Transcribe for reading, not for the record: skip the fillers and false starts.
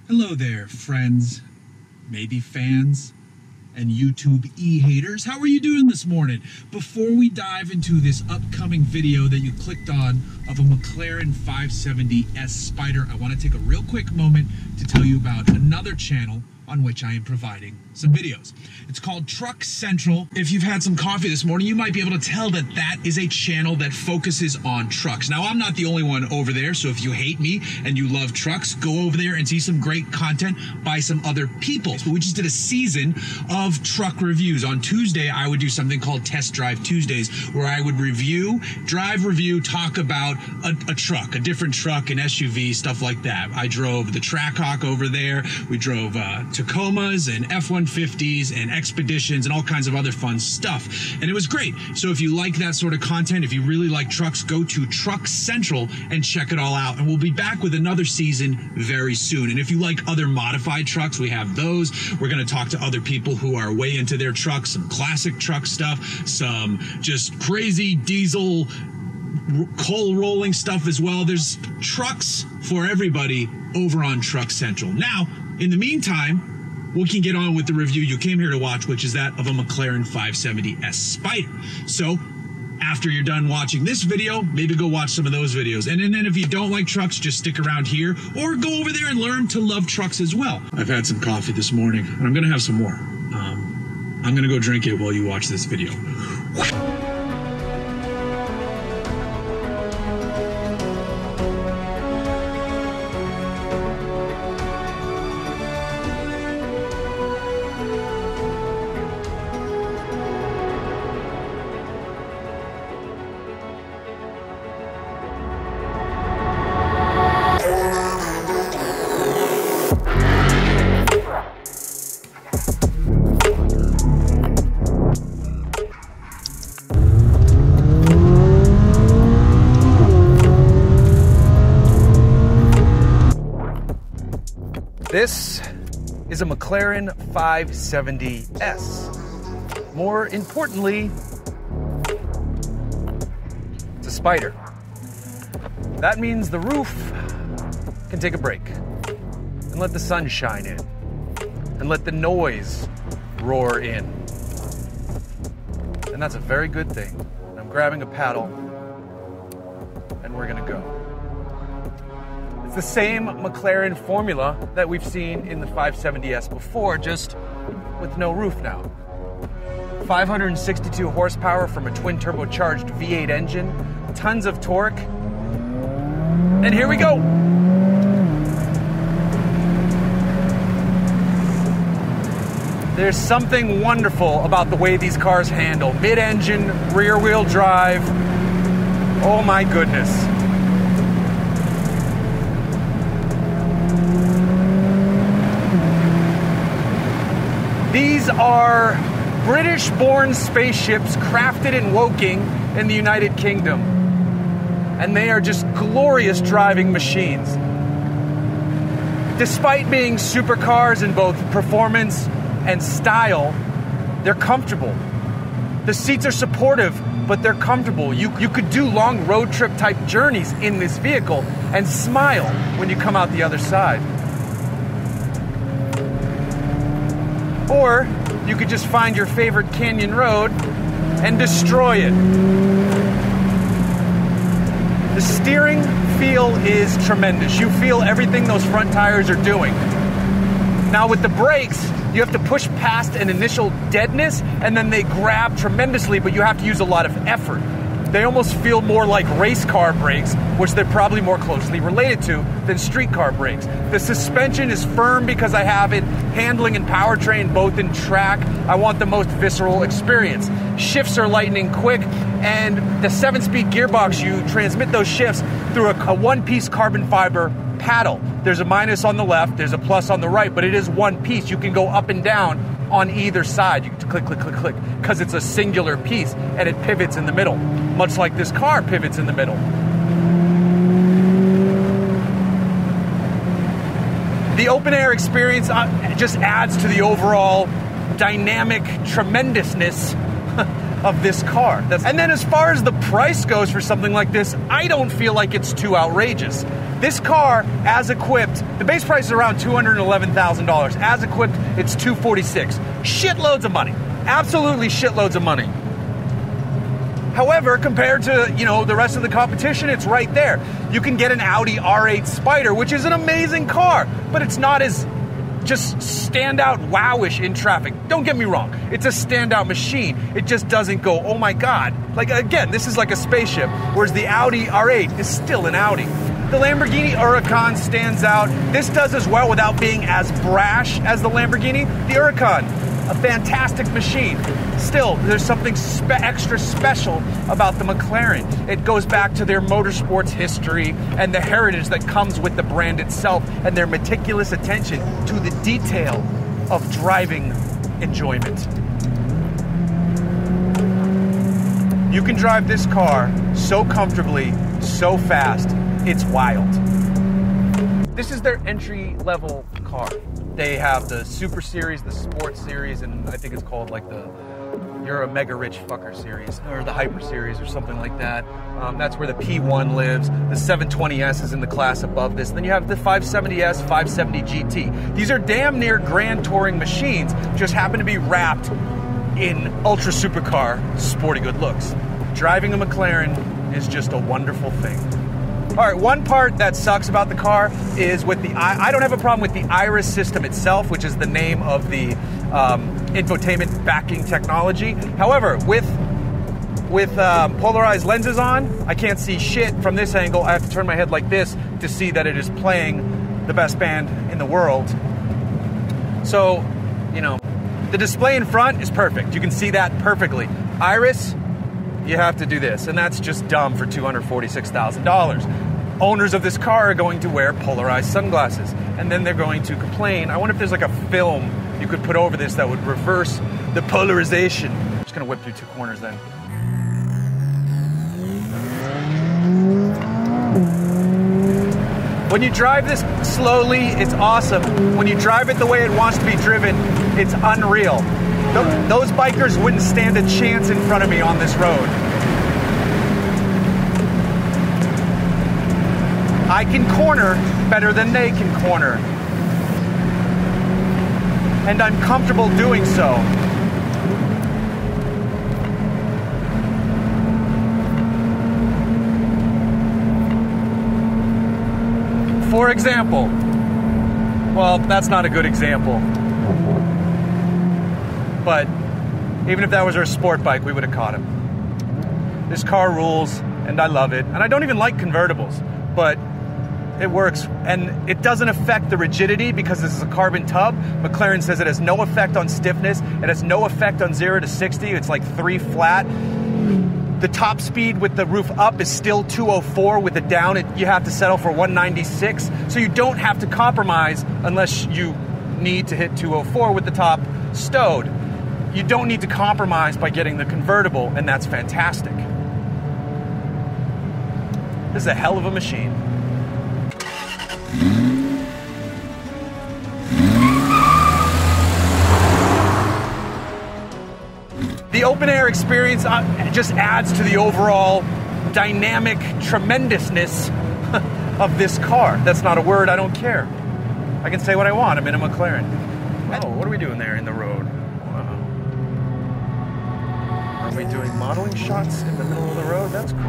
Hello there, friends, maybe fans, and YouTube e-haters. How are you doing this morning? Before we dive into this upcoming video that you clicked on of a McLaren 570S Spider, I want to take a real quick moment to tell you about another channel on which I am providing some videos. It's called Truck Central. If you've had some coffee this morning, you might be able to tell that that is a channel that focuses on trucks. Now, I'm not the only one over there, so if you hate me and you love trucks, go over there and see some great content by some other people. We just did a season of truck reviews. On Tuesday, I would do something called Test Drive Tuesdays, where I would drive review, talk about a truck, a different truck, an SUV, stuff like that. I drove the Trackhawk over there. We drove Tacomas and F-150s and Expeditions and all kinds of other fun stuff. And it was great. So if you like that sort of content, if you really like trucks, go to Truck Central and check it all out. And we'll be back with another season very soon. And if you like other modified trucks, we have those. We're going to talk to other people who are way into their trucks, some classic truck stuff, some just crazy diesel coal rolling stuff as well. There's trucks for everybody over on Truck Central. Now, in the meantime, we can get on with the review you came here to watch, which is that of a McLaren 570S Spider. So after you're done watching this video, maybe go watch some of those videos. And then if you don't like trucks, just stick around here or go over there and learn to love trucks as well. I've had some coffee this morning and I'm gonna have some more. I'm gonna go drink it while you watch this video. This is a McLaren 570S. More importantly, it's a Spider. That means the roof can take a break and let the sun shine in and let the noise roar in. And that's a very good thing. I'm grabbing a paddle and we're gonna go. It's the same McLaren formula that we've seen in the 570S before, just with no roof now. 562 horsepower from a twin-turbocharged V8 engine, tons of torque, and here we go! There's something wonderful about the way these cars handle. Mid-engine, rear-wheel drive, oh my goodness. These are British-born spaceships crafted in Woking in the United Kingdom. And they are just glorious driving machines. Despite being supercars in both performance and style, they're comfortable. The seats are supportive, but they're comfortable. You could do long road trip type journeys in this vehicle and smile when you come out the other side. Or you could just find your favorite canyon road and destroy it. The steering feel is tremendous. You feel everything those front tires are doing. Now with the brakes, you have to push past an initial deadness and then they grab tremendously, but you have to use a lot of effort. They almost feel more like race car brakes, which they're probably more closely related to than street car brakes. The suspension is firm because I have it handling and powertrain both in track. I want the most visceral experience. Shifts are lightning quick, and the 7-speed gearbox, you transmit those shifts through a one-piece carbon fiber paddle. There's a minus on the left, there's a plus on the right, but it is one piece. You can go up and down on either side. You can click, click, click, click, because it's a singular piece and it pivots in the middle, much like this car pivots in the middle. The open air experience just adds to the overall dynamic tremendousness of this car. And then as far as the price goes for something like this, I don't feel like it's too outrageous. This car, as equipped, the base price is around $211,000. As equipped, it's $246,000. Shitloads of money. Absolutely shitloads of money. However, compared to, you know, the rest of the competition, it's right there. You can get an Audi R8 Spider, which is an amazing car, but it's not as just standout wowish in traffic. Don't get me wrong. It's a standout machine. It just doesn't go, oh my God. Like, again, this is like a spaceship, whereas the Audi R8 is still an Audi. The Lamborghini Huracan stands out. This does as well without being as brash as the Lamborghini. The Huracan, a fantastic machine. Still, there's something extra special about the McLaren. It goes back to their motorsports history and the heritage that comes with the brand itself and their meticulous attention to the detail of driving enjoyment. You can drive this car so comfortably, so fast, it's wild. This is their entry-level car. They have the Super Series, the Sports Series, and I think it's called like the You're a Mega Rich Fucker Series, or the Hyper Series, or something like that. That's where the P1 lives. The 720S is in the class above this. Then you have the 570S, 570 GT. These are damn near grand touring machines, just happen to be wrapped in ultra supercar sporty good looks. Driving a McLaren is just a wonderful thing. All right, one part that sucks about the car is with the, I don't have a problem with the Iris system itself, which is the name of the infotainment backing technology. However, with polarized lenses on, I can't see shit from this angle. I have to turn my head like this to see that it is playing the best band in the world. So, you know, the display in front is perfect. You can see that perfectly. Iris, you have to do this, and that's just dumb for $246,000. Owners of this car are going to wear polarized sunglasses, and then they're going to complain. I wonder if there's like a film you could put over this that would reverse the polarization. I'm just gonna whip through two corners then. When you drive this slowly, it's awesome. When you drive it the way it wants to be driven, it's unreal. Those bikers wouldn't stand a chance in front of me on this road. I can corner better than they can corner. And I'm comfortable doing so. For example, well, that's not a good example. But even if that was our sport bike, we would have caught him. This car rules, and I love it. And I don't even like convertibles, but it works. And it doesn't affect the rigidity because this is a carbon tub. McLaren says it has no effect on stiffness. It has no effect on 0 to 60. It's like 3 flat. The top speed with the roof up is still 204. With the down, you have to settle for 196. So you don't have to compromise unless you need to hit 204 with the top stowed. You don't need to compromise by getting the convertible, and that's fantastic. This is a hell of a machine. The open air experience just adds to the overall dynamic tremendousness of this car. That's not a word, I don't care. I can say what I want, I'm in a McLaren. Oh, what are we doing there in the road? Wow. Are we doing modeling shots in the middle of the road? That's cool.